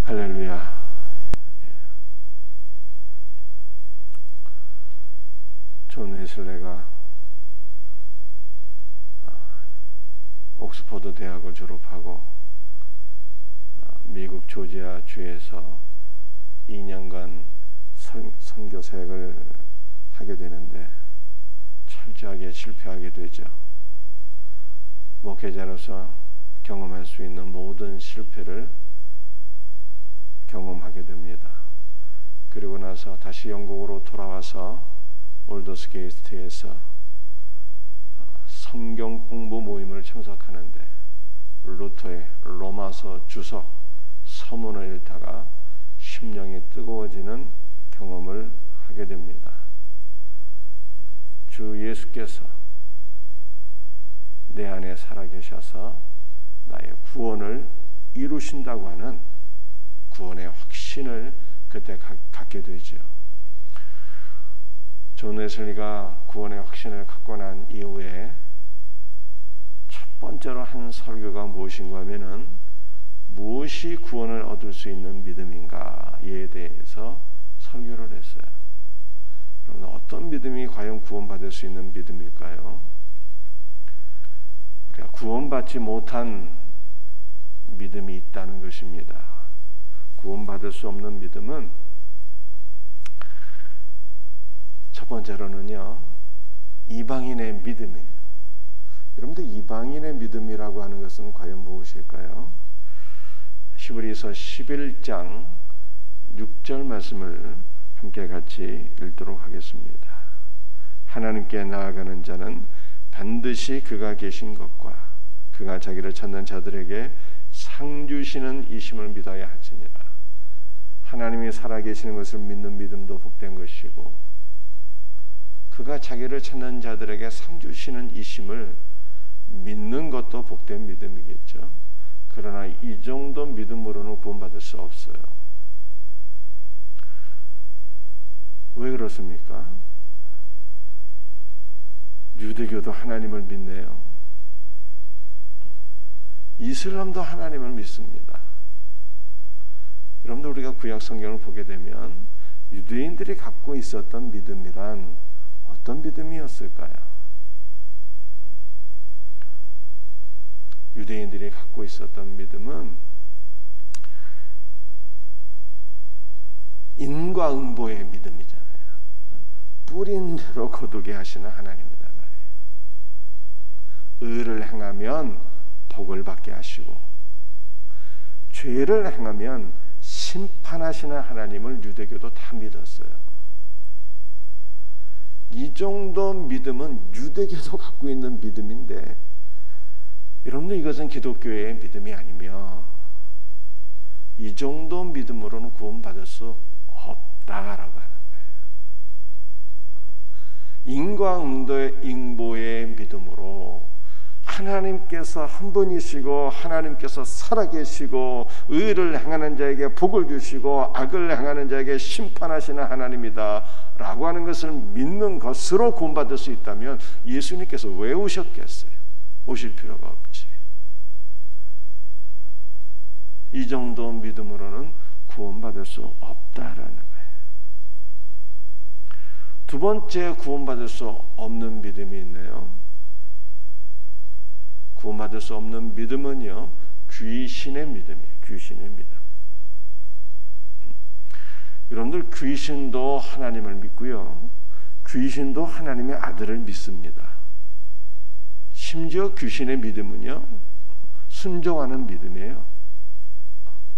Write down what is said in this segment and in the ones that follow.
할렐루야. 존 웨슬레가 옥스퍼드 대학을 졸업하고 미국 조지아 주에서 2년간 선교 사역을 하게 되는데 철저하게 실패하게 되죠. 목회자로서 경험할 수 있는 모든 실패를 경험하게 됩니다. 그리고 나서 다시 영국으로 돌아와서 올더스게이트에서 성경 공부 모임을 참석하는데 루터의 로마서 주석 서문을 읽다가 심령이 뜨거워지는 경험을 하게 됩니다. 주 예수께서 내 안에 살아계셔서 나의 구원을 이루신다고 하는 구원의 확신을 그때 갖게 되죠. 존 웨슬리가 구원의 확신을 갖고 난 이후에 첫 번째로 한 설교가 무엇인가 하면은 무엇이 구원을 얻을 수 있는 믿음인가에 대해서 설교를 했어요. 여러분, 어떤 믿음이 과연 구원받을 수 있는 믿음일까요? 우리가 구원받지 못한 믿음이 있다는 것입니다. 구원받을 수 없는 믿음은 첫 번째로는요, 이방인의 믿음이에요. 여러분들, 이방인의 믿음이라고 하는 것은 과연 무엇일까요? 히브리서 11장 6절 말씀을 함께 같이 읽도록 하겠습니다. 하나님께 나아가는 자는 반드시 그가 계신 것과 그가 자기를 찾는 자들에게 상 주시는 이심을 믿어야 할지니라. 하나님이 살아계시는 것을 믿는 믿음도 복된 것이고 그가 자기를 찾는 자들에게 상 주시는 이심을 믿는 것도 복된 믿음이겠죠. 그러나 이 정도 믿음으로는 구원받을 수 없어요. 왜 그렇습니까? 유대교도 하나님을 믿네요. 이슬람도 하나님을 믿습니다. 여러분들, 우리가 구약 성경을 보게 되면 유대인들이 갖고 있었던 믿음이란 어떤 믿음이었을까요? 유대인들이 갖고 있었던 믿음은 인과응보의 믿음이잖아요. 뿌린 대로 거두게 하시는 하나님이란 말이에요. 의를 행하면 복을 받게 하시고 죄를 행하면 심판하시는 하나님을 유대교도 다 믿었어요. 이 정도 믿음은 유대교도 갖고 있는 믿음인데, 여러분들, 이것은 기독교의 믿음이 아니며 이 정도 믿음으로는 구원받을 수 없다라고 하는 거예요. 인과응보의 믿음으로 하나님께서 한 분이시고 하나님께서 살아계시고 의를 행하는 자에게 복을 주시고 악을 행하는 자에게 심판하시는 하나님이다 라고 하는 것을 믿는 것으로 구원받을 수 있다면 예수님께서 왜 오셨겠어요? 오실 필요가 없지. 이 정도 믿음으로는 구원받을 수 없다라는 거예요. 두 번째 구원받을 수 없는 믿음이 있네요. 구원받을 수 없는 믿음은요, 귀신의 믿음이에요. 귀신의 믿음. 여러분들, 귀신도 하나님을 믿고요, 귀신도 하나님의 아들을 믿습니다. 심지어 귀신의 믿음은요, 순종하는 믿음이에요.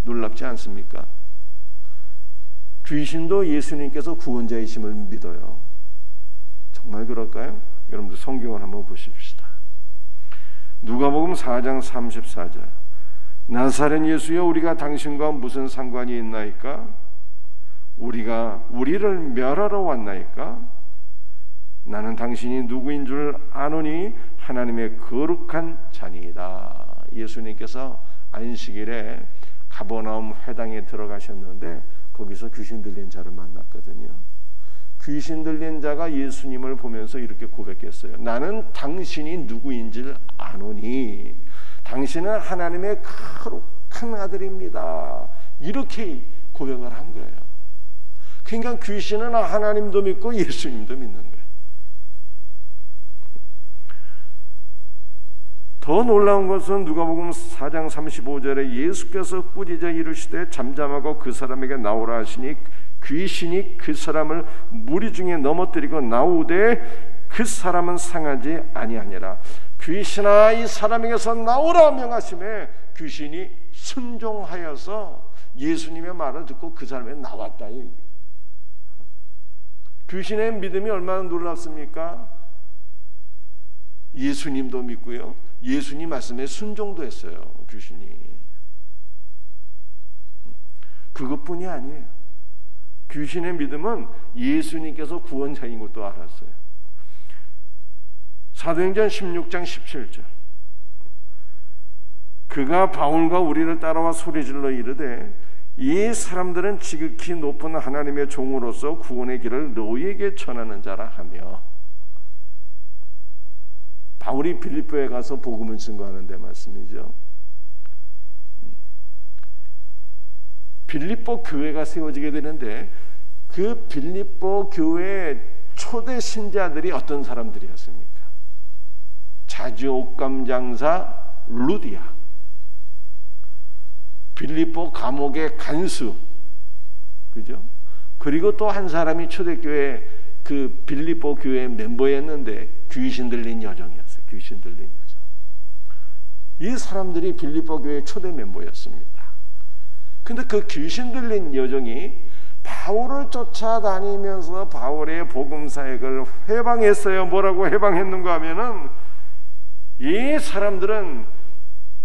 놀랍지 않습니까? 귀신도 예수님께서 구원자이심을 믿어요. 정말 그럴까요? 여러분들, 성경을 한번 보십시다. 누가복음 4장 34절. 나사렛 예수여, 우리가 당신과 무슨 상관이 있나이까? 우리가 우리를 멸하러 왔나이까? 나는 당신이 누구인 줄 아노니 하나님의 거룩한 자니이다. 예수님께서 안식일에 가버나움 회당에 들어가셨는데 거기서 귀신 들린 자를 만났거든요. 귀신 들린 자가 예수님을 보면서 이렇게 고백했어요. 나는 당신이 누구인지를 아노니 당신은 하나님의 거룩한 아들입니다. 이렇게 고백을 한 거예요. 그러니까 귀신은 하나님도 믿고 예수님도 믿는 거예요. 더 놀라운 것은 누가복음 4장 35절에 예수께서 꾸짖어 이르시되 잠잠하고 그 사람에게 나오라 하시니 귀신이 그 사람을 무리 중에 넘어뜨리고 나오되 그 사람은 상하지 아니하니라. 귀신아 이 사람에게서 나오라 명하심에 귀신이 순종하여서 예수님의 말을 듣고 그 사람에게 나왔다. 귀신의 믿음이 얼마나 놀랍습니까? 예수님도 믿고요, 예수님 말씀에 순종도 했어요. 귀신이. 그것뿐이 아니에요. 귀신의 믿음은 예수님께서 구원자인 것도 알았어요. 사도행전 16장 17절 그가 바울과 우리를 따라와 소리질러 이르되 이 사람들은 지극히 높은 하나님의 종으로서 구원의 길을 너희에게 전하는 자라 하며, 바울이 빌립보에 가서 복음을 증거하는 데 말씀이죠. 빌립보 교회가 세워지게 되는데 그 빌립보 교회의 초대 신자들이 어떤 사람들이었습니까? 자주 옷감 장사 루디아, 빌립보 감옥의 간수, 그죠? 그리고 또 한 사람이 초대교회 그 빌립보 교회 멤버였는데 귀신 들린 여정이었어요. 귀신 들린 여정. 이 사람들이 빌립보 교회 초대 멤버였습니다. 근데 그 귀신 들린 여정이 바울을 쫓아다니면서 바울의 복음 사역을 회방했어요. 뭐라고 회방했는가 하면은 이 사람들은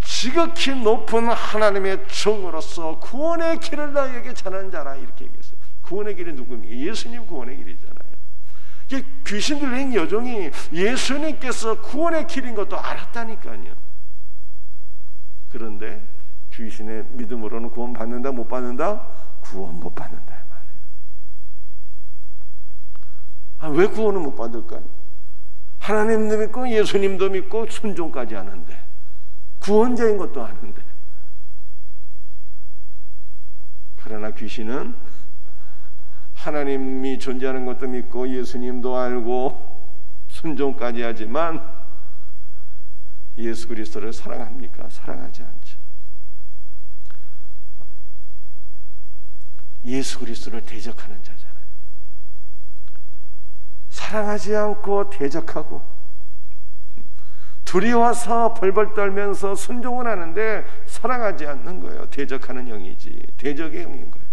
지극히 높은 하나님의 종으로서 구원의 길을 너희에게 전하는 자라, 이렇게 얘기했어요. 구원의 길이 누굽니까? 예수님 구원의 길이잖아요. 이게 귀신 들린 여종이 예수님께서 구원의 길인 것도 알았다니까요. 그런데 귀신의 믿음으로는 구원 받는다 못 받는다? 구원 못 받는다 말이에요. 왜 구원을 못 받을까요? 하나님도 믿고 예수님도 믿고 순종까지 하는데, 구원자인 것도 아는데. 그러나 귀신은 하나님이 존재하는 것도 믿고 예수님도 알고 순종까지 하지만 예수 그리스도를 사랑합니까? 사랑하지 않죠. 예수 그리스도를 대적하는 자잖아요. 사랑하지 않고 대적하고 두려워서 벌벌 떨면서 순종을 하는데 사랑하지 않는 거예요. 대적하는 영이지, 대적의 영인 거예요.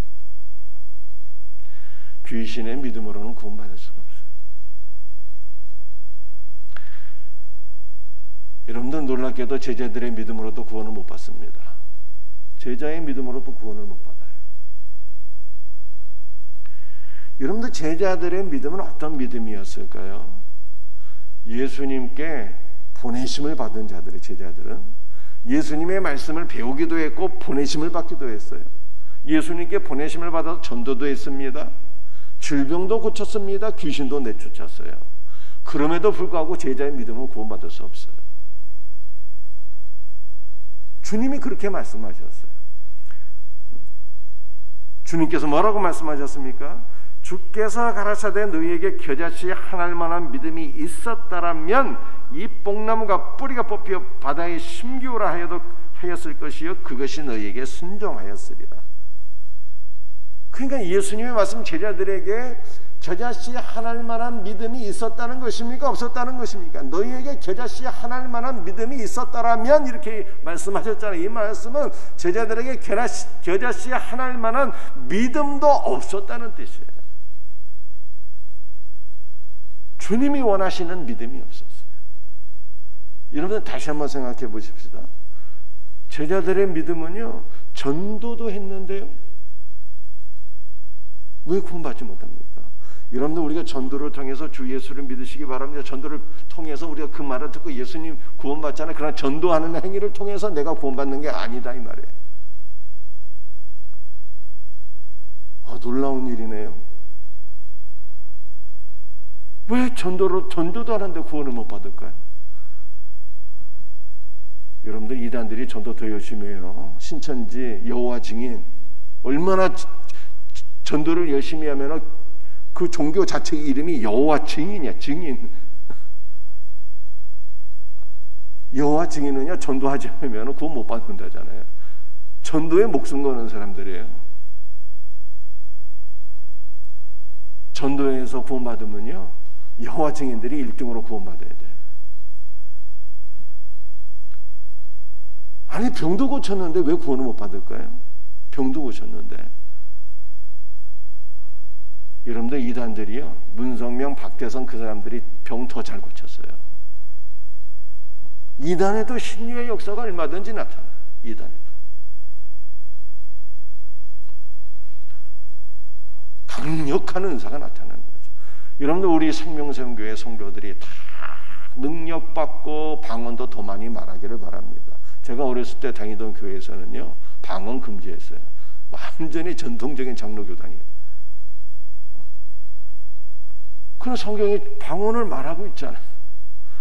귀신의 믿음으로는 구원받을 수가 없어요. 여러분들 놀랍게도 제자들의 믿음으로도 구원을 못 받습니다. 제자의 믿음으로도 구원을 못 받아요. 여러분들 제자들의 믿음은 어떤 믿음이었을까요? 예수님께 보내심을 받은 자들의 제자들은 예수님의 말씀을 배우기도 했고 보내심을 받기도 했어요. 예수님께 보내심을 받아서 전도도 했습니다. 질병도 고쳤습니다. 귀신도 내쫓았어요. 그럼에도 불구하고 제자의 믿음은 구원받을 수 없어요. 주님이 그렇게 말씀하셨어요. 주님께서 뭐라고 말씀하셨습니까? 주께서 가라사대 너희에게 겨자씨 하나일 만한 믿음이 있었다라면 이 뽕나무가 뿌리가 뽑혀 바다에 심기우라 하였을 것이요 그것이 너희에게 순종하였으리라. 그러니까 예수님의 말씀 제자들에게 겨자씨 하나일 만한 믿음이 있었다는 것입니까? 없었다는 것입니까? 너희에게 겨자씨 하나일 만한 믿음이 있었다라면 이렇게 말씀하셨잖아요. 이 말씀은 제자들에게 겨자씨 하나일 만한 믿음도 없었다는 뜻이에요. 주님이 원하시는 믿음이 없었어요. 여러분 다시 한번 생각해 보십시다. 제자들의 믿음은요, 전도도 했는데요, 왜 구원받지 못합니까? 여러분들 우리가 전도를 통해서 주 예수를 믿으시기 바랍니다. 전도를 통해서 우리가 그 말을 듣고 예수님 구원받잖아요. 그러나 전도하는 행위를 통해서 내가 구원받는 게 아니다 이 말이에요. 놀라운 일이네요. 왜 전도도 하는데 구원을 못 받을까요? 여러분들 이단들이 전도 더 열심히 해요. 신천지, 여호와 증인 얼마나 전도를 열심히 하면 그 종교 자체 이름이 여호와 증인이야. 증인. 여호와 증인은요, 전도하지 않으면 구원 못 받는다잖아요. 전도에 목숨 거는 사람들이에요. 전도에서 구원받으면요, 여호와 증인들이 1등으로 구원받아야 돼요. 아니, 병도 고쳤는데 왜 구원을 못 받을까요? 병도 고쳤는데. 여러분들, 이단들이요, 문성명, 박대성 그 사람들이 병 더 잘 고쳤어요. 이단에도 신유의 역사가 얼마든지 나타나요. 이단에도 강력한 은사가 나타나는 거죠. 여러분들, 우리 생명샘교회 성도들이 다 능력받고 방언도 더 많이 말하기를 바랍니다. 제가 어렸을 때 다니던 교회에서는요, 방언 금지했어요. 완전히 전통적인 장로교단이에요. 그런 성경이 방언을 말하고 있잖아요.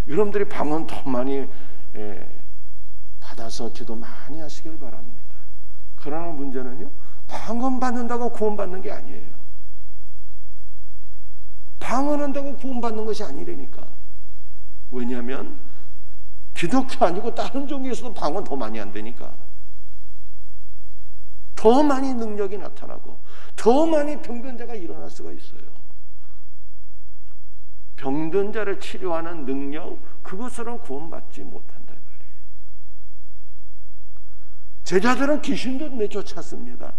여러분들이 방언 더 많이 받아서 기도 많이 하시길 바랍니다. 그러나 문제는요, 방언 받는다고 구원받는 게 아니에요. 방언한다고 구원받는 것이 아니라니까. 왜냐하면 기독교 아니고 다른 종교에서도 방언 더 많이 한다니까. 더 많이 능력이 나타나고 더 많이 병든 자가 일어날 수가 있어요. 병든 자를 치료하는 능력, 그것으로는 구원받지 못한다 말이에요. 제자들은 귀신도 내쫓았습니다.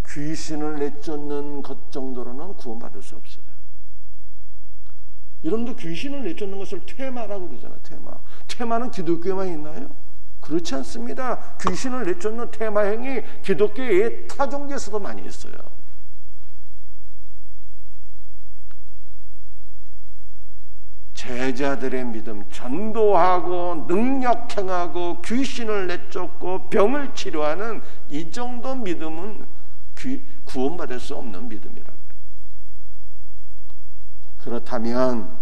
귀신을 내쫓는 것 정도로는 구원받을 수 없어요. 여러분들, 귀신을 내쫓는 것을 퇴마라고 그러잖아요. 퇴마는 기독교에만 있나요? 그렇지 않습니다. 귀신을 내쫓는 퇴마행위 기독교의 타 종교에서도 많이 있어요. 제자들의 믿음, 전도하고 능력 행하고 귀신을 내쫓고 병을 치료하는 이 정도 믿음은 구원받을 수 없는 믿음이라. 그렇다면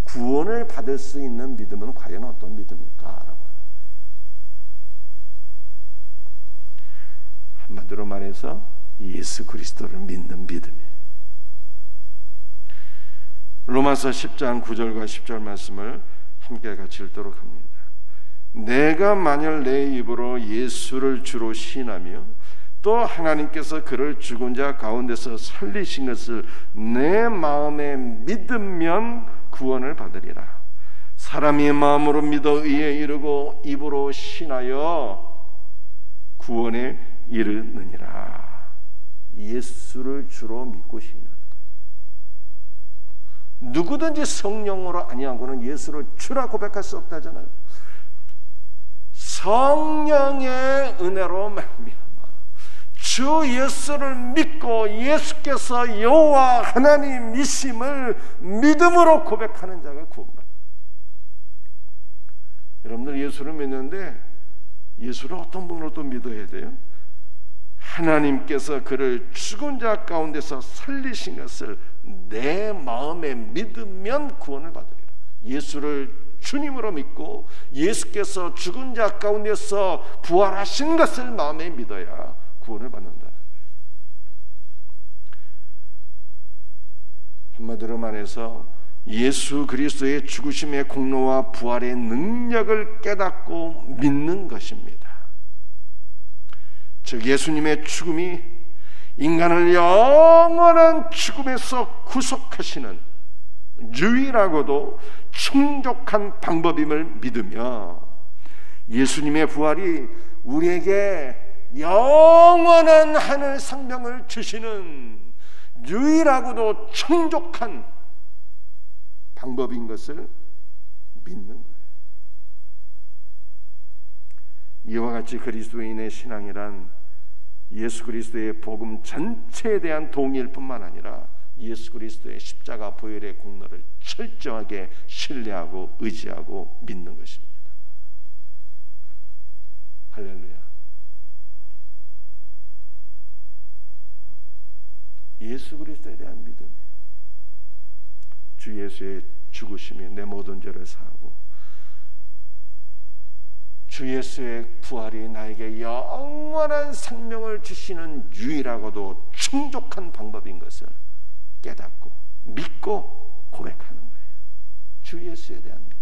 구원을 받을 수 있는 믿음은 과연 어떤 믿음일까라고 하는 거예요. 한마디로 말해서 예수 그리스도를 믿는 믿음이에요. 로마서 10장 9절과 10절 말씀을 함께 같이 읽도록 합니다. 내가 만일 내 입으로 예수를 주로 시인하며 또 하나님께서 그를 죽은 자 가운데서 살리신 것을 내 마음에 믿으면 구원을 받으리라. 사람이 마음으로 믿어 의에 이르고 입으로 신하여 구원에 이르느니라. 예수를 주로 믿고 시인하는 거예요. 누구든지 성령으로 아니하고는 예수를 주라 고백할 수 없다잖아요. 성령의 은혜로 말미암아 주 예수를 믿고 예수께서 여호와 하나님이심을 믿음으로 고백하는 자가 구원받아요. 여러분들, 예수를 믿는데 예수를 어떤 분으로 또 믿어야 돼요? 하나님께서 그를 죽은 자 가운데서 살리신 것을 내 마음에 믿으면 구원을 받으리라. 예수를 주님으로 믿고 예수께서 죽은 자 가운데서 부활하신 것을 마음에 믿어야 구원을 받는다. 한마디로 말해서 예수 그리스도의 죽으심의 공로와 부활의 능력을 깨닫고 믿는 것입니다. 즉, 예수님의 죽음이 인간을 영원한 죽음에서 구속하시는 유일하고도 충족한 방법임을 믿으며 예수님의 부활이 우리에게 영원한 하늘 생명을 주시는 유일하고도 충족한 방법인 것을 믿는 거예요. 이와 같이 그리스도인의 신앙이란 예수 그리스도의 복음 전체에 대한 동의일 뿐만 아니라 예수 그리스도의 십자가 보혈의 공로를 철저하게 신뢰하고 의지하고 믿는 것입니다. 할렐루야. 예수 그리스도에 대한 믿음이에요. 주 예수의 죽으심이 내 모든 죄를 사하고 주 예수의 부활이 나에게 영원한 생명을 주시는 유일하고도 충족한 방법인 것을 깨닫고 믿고 고백하는 거예요. 주 예수에 대한 믿음.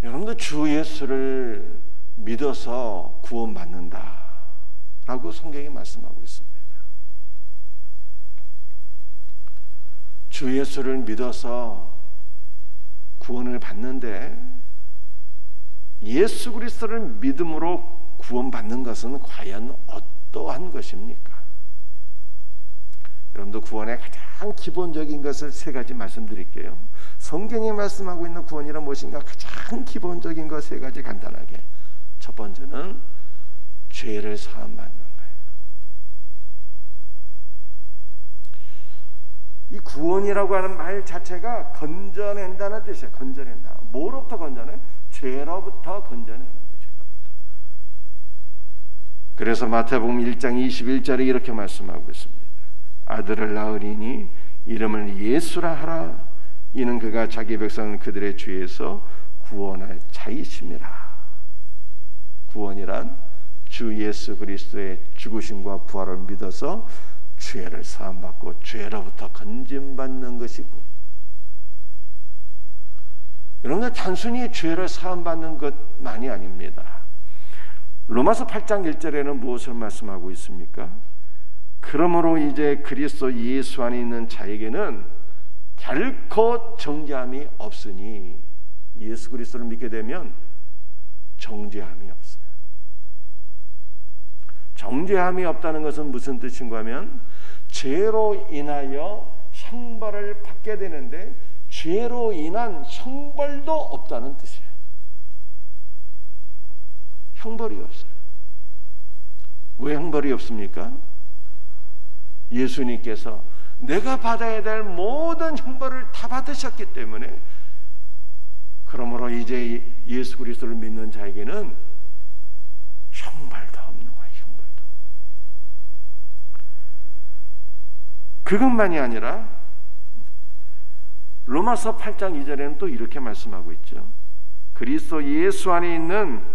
여러분도 주 예수를 믿어서 구원받는다 라고 성경이 말씀하고 있습니다. 주 예수를 믿어서 구원을 받는데 예수 그리스도를 믿음으로 구원받는 것은 과연 어떠한 것입니까? 여러분도 구원의 가장 기본적인 것을 세 가지 말씀드릴게요. 성경이 말씀하고 있는 구원이란 무엇인가? 가장 기본적인 것 세 가지 간단하게. 첫 번째는 죄를 사함받는 거예요. 이 구원이라고 하는 말 자체가 건져낸다는 뜻이에요. 건져낸다. 뭐로부터 건져내? 죄로부터 건져내는 거예요. 그래서 마태복음 1장 21절에 이렇게 말씀하고 있습니다. 아들을 낳으리니 이름을 예수라 하라. 이는 그가 자기 백성을 그들의 죄에서 구원할 자이심이라. 구원이란 주 예수 그리스도의 죽으심과 부활을 믿어서 죄를 사함받고 죄로부터 건짐받는 것이고, 여러분들 단순히 죄를 사함받는 것만이 아닙니다. 로마서 8장 1절에는 무엇을 말씀하고 있습니까? 그러므로 이제 그리스도 예수 안에 있는 자에게는 결코 정죄함이 없으니, 예수 그리스도를 믿게 되면 정죄함이 없어요. 정죄함이 없다는 것은 무슨 뜻인가 하면 죄로 인하여 형벌을 받게 되는데 죄로 인한 형벌도 없다는 뜻이에요. 형벌이 없어요. 왜 형벌이 없습니까? 예수님께서 내가 받아야 될 모든 형벌을 다 받으셨기 때문에, 그러므로 이제 예수 그리스도를 믿는 자에게는 형벌도 없는 거예요. 형벌도. 그것만이 아니라 로마서 8장 2절에는 또 이렇게 말씀하고 있죠. 그리스도 예수 안에 있는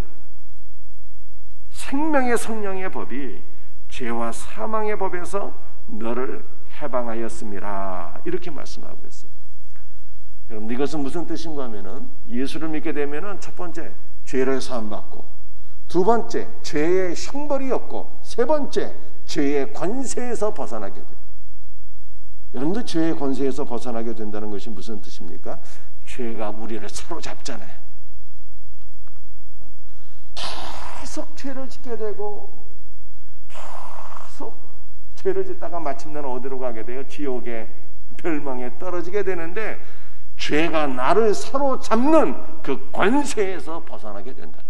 생명의 성령의 법이 죄와 사망의 법에서 너를 해방하였음이라. 이렇게 말씀하고 있어요. 여러분, 이것은 무슨 뜻인가 하면은 예수를 믿게 되면은 첫 번째 죄를 사함받고, 두 번째 죄의 형벌이 없고, 세 번째 죄의 권세에서 벗어나게 돼요. 여러분들 죄의 권세에서 벗어나게 된다는 것이 무슨 뜻입니까? 죄가 우리를 사로잡잖아요. 계속 죄를 짓게 되고 계속 죄를 짓다가 마침내는 어디로 가게 돼요? 지옥의 멸망에 떨어지게 되는데, 죄가 나를 사로잡는 그 권세에서 벗어나게 된다는 거예요.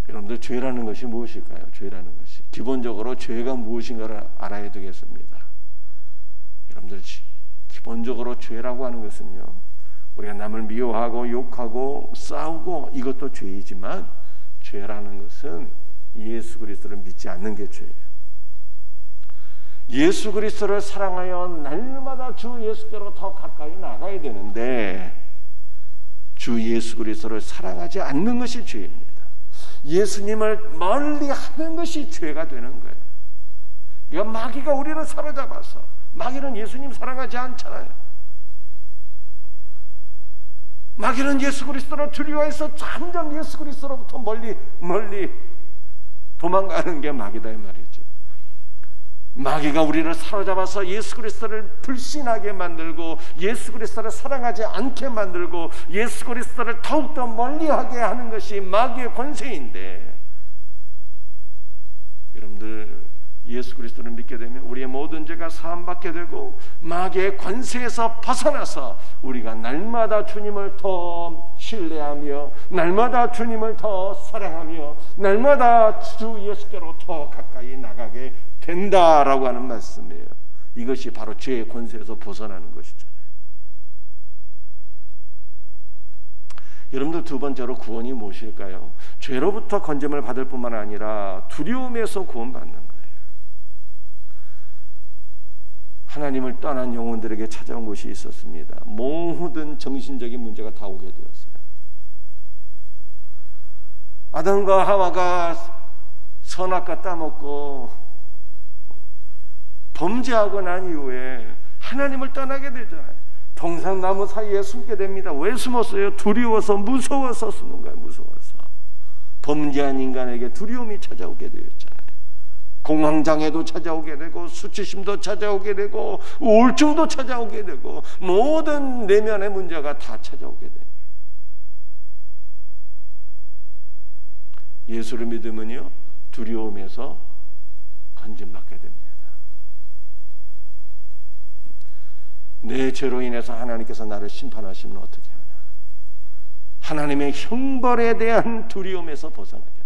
여러분들, 죄라는 것이 무엇일까요? 죄라는 것이 기본적으로 죄가 무엇인가를 알아야 되겠습니다. 여러분들, 기본적으로 죄라고 하는 것은요, 우리가 남을 미워하고 욕하고 싸우고 이것도 죄이지만, 죄라는 것은 예수 그리스도를 믿지 않는 게 죄예요. 예수 그리스도를 사랑하여 날마다 주 예수께로 더 가까이 나가야 되는데, 주 예수 그리스도를 사랑하지 않는 것이 죄입니다. 예수님을 멀리 하는 것이 죄가 되는 거예요. 그러니까 마귀가 우리를 사로잡아서, 마귀는 예수님 사랑하지 않잖아요. 마귀는 예수 그리스도를 두려워해서 점점 예수 그리스도로부터 멀리 도망가는 게 마귀다 이 말이죠. 마귀가 우리를 사로잡아서 예수 그리스도를 불신하게 만들고, 예수 그리스도를 사랑하지 않게 만들고, 예수 그리스도를 더욱더 멀리하게 하는 것이 마귀의 권세인데, 여러분들, 예수 그리스도를 믿게 되면 우리의 모든 죄가 사함받게 되고, 마귀의 권세에서 벗어나서 우리가 날마다 주님을 더 신뢰하며, 날마다 주님을 더 사랑하며, 날마다 주 예수께로 더 가까이 나가게 된다라고 하는 말씀이에요. 이것이 바로 죄의 권세에서 벗어나는 것이잖아요. 여러분들, 두 번째로 구원이 무엇일까요? 죄로부터 건짐을 받을 뿐만 아니라 두려움에서 구원받는 거예요. 하나님을 떠난 영혼들에게 찾아온 것이 있었습니다. 모든 정신적인 문제가 다 오게 되었어요. 아담과 하와가 선악과 따먹고 범죄하고 난 이후에 하나님을 떠나게 되잖아요. 동산나무 사이에 숨게 됩니다. 왜 숨었어요? 두려워서, 무서워서 숨은 거예요. 무서워서. 범죄한 인간에게 두려움이 찾아오게 되었잖아요. 공황장애도 찾아오게 되고, 수치심도 찾아오게 되고, 우울증도 찾아오게 되고, 모든 내면의 문제가 다 찾아오게 돼요. 예수를 믿으면요, 두려움에서 건짐받게 됩니다. 내 죄로 인해서 하나님께서 나를 심판하시면 어떻게 하나? 하나님의 형벌에 대한 두려움에서 벗어나게 돼요.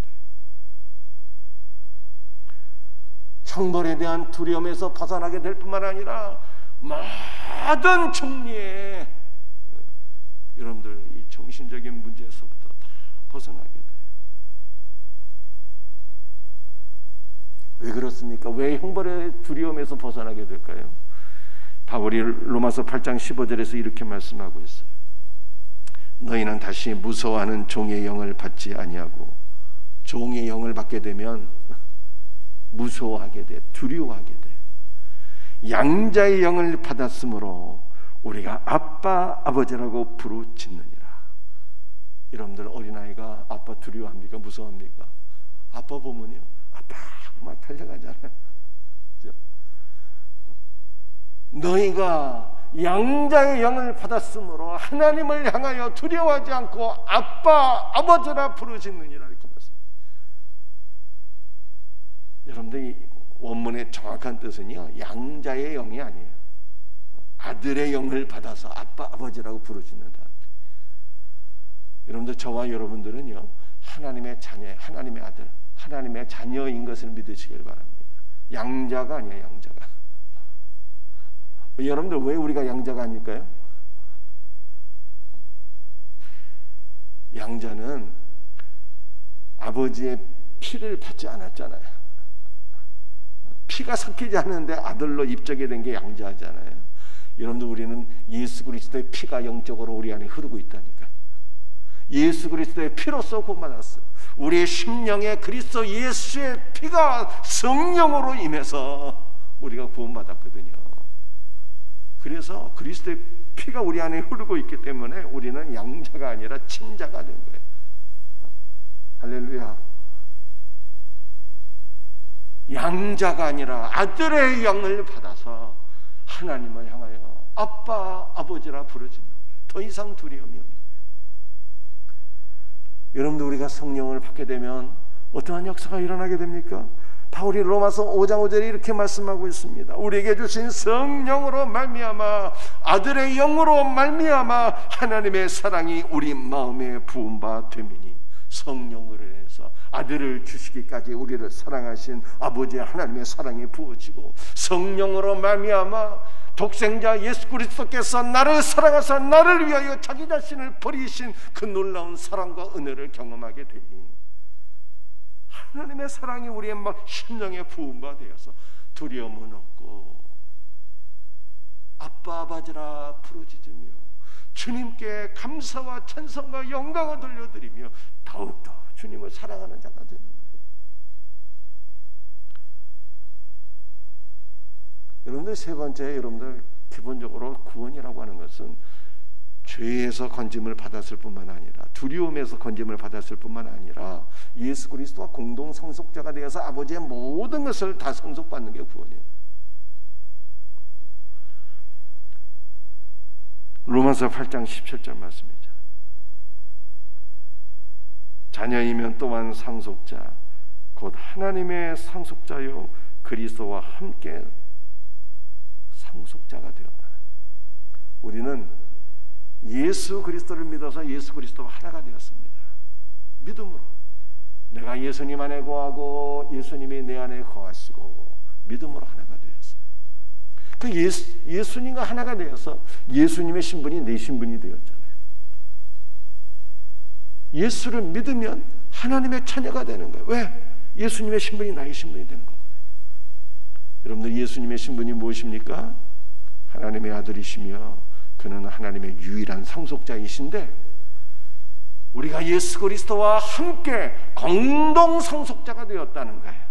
형벌에 대한 두려움에서 벗어나게 될 뿐만 아니라 모든 종류의 여러분들 이 정신적인 문제에서부터 다 벗어나게 돼요. 왜 그렇습니까? 왜 형벌의 두려움에서 벗어나게 될까요? 바울이 로마서 8장 15절에서 이렇게 말씀하고 있어요. 너희는 다시 무서워하는 종의 영을 받지 아니하고, 종의 영을 받게 되면 무서워하게 돼, 두려워하게 돼. 양자의 영을 받았으므로 우리가 아빠, 아버지라고 부르짖느니라. 여러분들 어린아이가 아빠 두려워합니까? 무서워합니까? 아빠 보면요, 아빠 하고 막 달려가잖아요. 너희가 양자의 영을 받았으므로 하나님을 향하여 두려워하지 않고 아빠, 아버지라 부르짖느니라 이렇게 말씀합니다. 여러분들이 원문의 정확한 뜻은요, 양자의 영이 아니에요. 아들의 영을 받아서 아빠, 아버지라고 부르짖는다. 여러분들, 저와 여러분들은요, 하나님의 자녀, 하나님의 아들, 하나님의 자녀인 것을 믿으시길 바랍니다. 양자가 아니에요. 양자가. 여러분들, 왜 우리가 양자가 아닐까요? 양자는 아버지의 피를 받지 않았잖아요. 피가 섞이지 않는데 아들로 입적이 된 게 양자잖아요. 여러분들, 우리는 예수 그리스도의 피가 영적으로 우리 안에 흐르고 있다니까. 예수 그리스도의 피로써 구원받았어요. 우리의 심령에 그리스도 예수의 피가 성령으로 임해서 우리가 구원받았거든요. 그래서 그리스도의 피가 우리 안에 흐르고 있기 때문에 우리는 양자가 아니라 친자가 된 거예요. 할렐루야. 양자가 아니라 아들의 영을 받아서 하나님을 향하여 아빠, 아버지라 부르짖는 거예요. 더 이상 두려움이 없는 거예요. 여러분들, 우리가 성령을 받게 되면 어떠한 역사가 일어나게 됩니까? 바울이 로마서 5장 5절에 이렇게 말씀하고 있습니다. 우리에게 주신 성령으로 말미암아, 아들의 영으로 말미암아 하나님의 사랑이 우리 마음에 부은 바 되미니, 성령으로 인해서 아들을 주시기까지 우리를 사랑하신 아버지의 하나님의 사랑이 부어지고, 성령으로 말미암아 독생자 예수 그리스도께서 나를 사랑하사 나를 위하여 자기 자신을 버리신 그 놀라운 사랑과 은혜를 경험하게 되니, 하나님의 사랑이 우리의 심령에 부은 바 되어서 두려움은 없고 아빠, 아버지라 부르짖으며 주님께 감사와 찬송과 영광을 돌려드리며 더욱더 주님을 사랑하는 자가 되는 거예요. 여러분들, 세 번째, 여러분들 기본적으로 구원이라고 하는 것은 죄에서 건짐을 받았을 뿐만 아니라, 두려움에서 건짐을 받았을 뿐만 아니라 예수 그리스도와 공동 상속자가 되어서 아버지의 모든 것을 다 상속받는 게 구원이에요. 로마서 8장 17절 말씀이죠. 자녀이면 또한 상속자, 곧 하나님의 상속자요 그리스도와 함께 상속자가 되었다. 우리는 예수 그리스도를 믿어서 예수 그리스도와 하나가 되었습니다. 믿음으로 내가 예수님 안에 거하고 예수님이 내 안에 거하시고 믿음으로 하나가 되었어요. 그 예수님과 하나가 되어서 예수님의 신분이 내 신분이 되었잖아요. 예수를 믿으면 하나님의 자녀가 되는 거예요. 왜? 예수님의 신분이 나의 신분이 되는 거거든요. 여러분들, 예수님의 신분이 무엇입니까? 하나님의 아들이시며 그는 하나님의 유일한 상속자이신데 우리가 예수 그리스도와 함께 공동 상속자가 되었다는 거예요.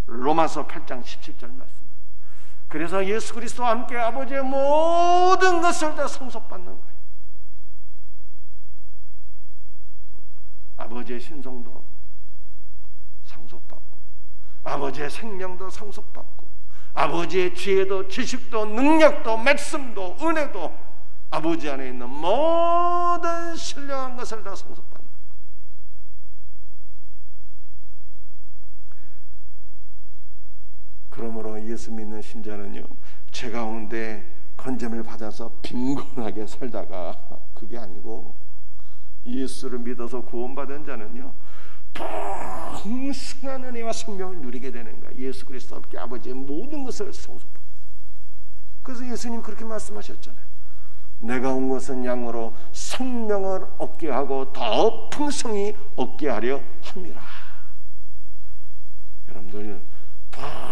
로마서 8장 17절 말씀. 그래서 예수 그리스도와 함께 아버지의 모든 것을 다 상속받는 거예요. 아버지의 신성도 상속받고 아버지의 생명도 상속받고 아버지의 지혜도 지식도 능력도 말씀도 은혜도 아버지 안에 있는 모든 신령한 것을 다 상속받는 거예요. 그러므로 예수 믿는 신자는요, 죄 가운데 건짐을 받아서 빈곤하게 살다가 그게 아니고 예수를 믿어서 구원받은 자는요 풍성한 은혜와 생명을 누리게 되는 거야. 예수 그리스도와 함께 아버지의 모든 것을 상속받았어요. 그래서 예수님 그렇게 말씀하셨잖아요. 내가 온 것은 양으로 생명을 얻게 하고 더 풍성히 얻게 하려 함이라. 여러분들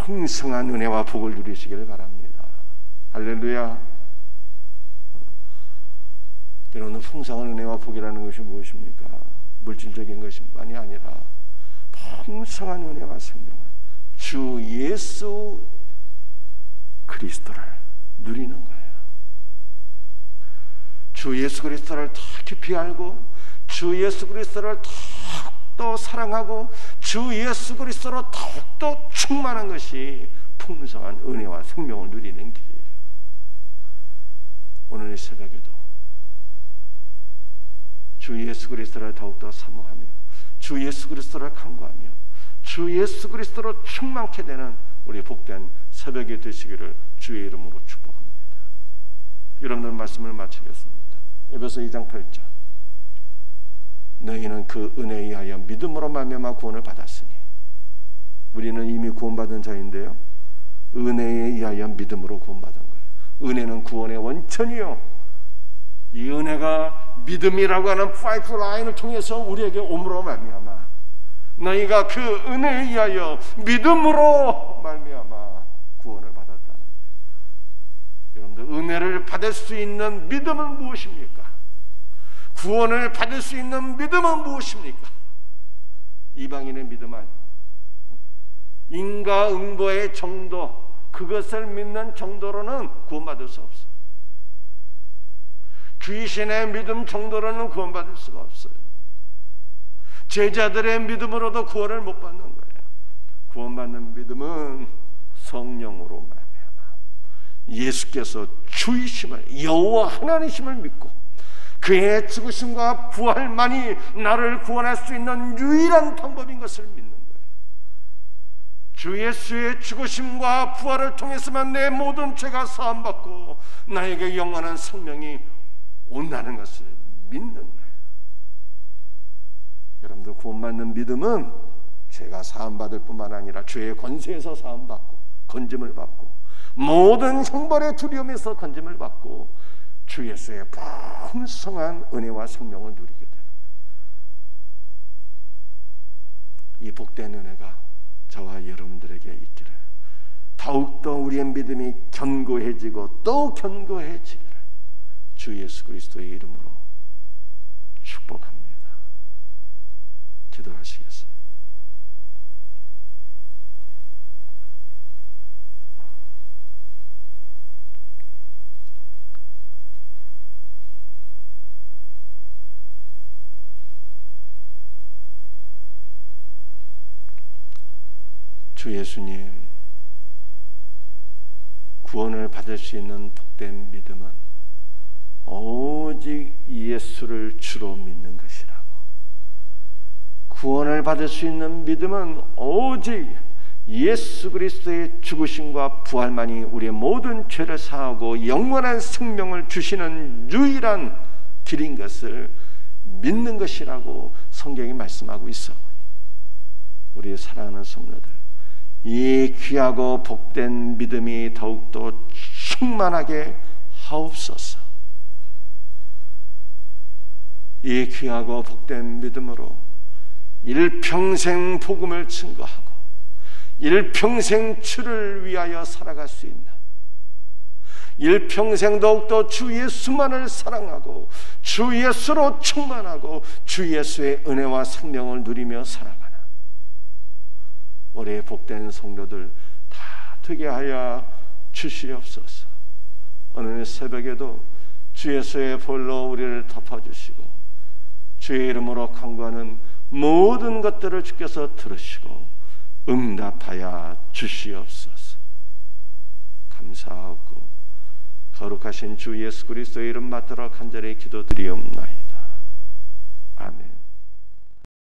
풍성한 은혜와 복을 누리시기를 바랍니다. 할렐루야. 여러분, 풍성한 은혜와 복이라는 것이 무엇입니까? 물질적인 것만이 아니라 풍성한 은혜와 생명은 주 예수 그리스도를 누리는 거예요. 주 예수 그리스도를 더 깊이 알고 주 예수 그리스도를 더욱더 사랑하고 주 예수 그리스도로 더욱더 충만한 것이 풍성한 은혜와 생명을 누리는 길이에요. 오늘 이 새벽에도 주 예수 그리스도를 더욱더 사모하며 주 예수 그리스도를 간구하며 주 예수 그리스도로 충만케 되는 우리 복된 새벽이 되시기를 주의 이름으로 축복합니다. 여러분들 말씀을 마치겠습니다. 에베소 2장 8절. 너희는 그 은혜에 의하여 믿음으로 말미암아 구원을 받았으니. 우리는 이미 구원받은 자인데요, 은혜에 의하여 믿음으로 구원받은 거예요. 은혜는 구원의 원천이요, 이 은혜가 믿음이라고 하는 파이프라인을 통해서 우리에게 옴으로 말미암아 너희가 그 은혜에 의하여 믿음으로 말미암아 구원을 받았다는 거예요. 여러분들, 은혜를 받을 수 있는 믿음은 무엇입니까? 구원을 받을 수 있는 믿음은 무엇입니까? 이방인의 믿음 아니에요. 인과응보의 정도, 그것을 믿는 정도로는 구원받을 수 없어요. 귀신의 믿음 정도로는 구원받을 수가 없어요. 제자들의 믿음으로도 구원을 못 받는 거예요. 구원받는 믿음은 성령으로 말미암아 예수께서 주이심을, 여호와 하나님이심을 믿고 그의 죽으심과 부활만이 나를 구원할 수 있는 유일한 방법인 것을 믿는 거예요. 주 예수의 죽으심과 부활을 통해서만 내 모든 죄가 사함받고 나에게 영원한 생명이 온다는 것을 믿는 거예요. 여러분들, 구원받는 믿음은 죄가 사함받을 뿐만 아니라 죄의 권세에서 사함받고 건짐을 받고 모든 형벌의 두려움에서 건짐을 받고 주 예수의 풍성한 은혜와 생명을 누리게 되는 거예요. 이 복된 은혜가 저와 여러분들에게 있기를, 더욱더 우리의 믿음이 견고해지고 또 견고해지기를 주 예수 그리스도의 이름으로 축복합니다. 기도하시겠어요? 주 예수님, 구원을 받을 수 있는 복된 믿음은 오직 예수를 주로 믿는 것이라고. 구원을 받을 수 있는 믿음은 오직 예수 그리스도의 죽으심과 부활만이 우리의 모든 죄를 사하고 영원한 생명을 주시는 유일한 길인 것을 믿는 것이라고 성경이 말씀하고 있어. 우리의 사랑하는 성도들, 이 귀하고 복된 믿음이 더욱더 충만하게 하옵소서. 이 귀하고 복된 믿음으로 일평생 복음을 증거하고 일평생 주를 위하여 살아갈 수 있는, 일평생 더욱더 주 예수만을 사랑하고 주 예수로 충만하고 주 예수의 은혜와 생명을 누리며 살아가는 올해 복된 성도들 다 되게 하여 주시옵소서. 오늘 새벽에도 주 예수의 볼로 우리를 덮어주시고 주의 이름으로 간구하는 모든 것들을 주께서 들으시고 응답하여 주시옵소서. 감사하고 거룩하신 주 예수 그리스도의 이름 받들어 간절히 기도드리옵나이다. 아멘.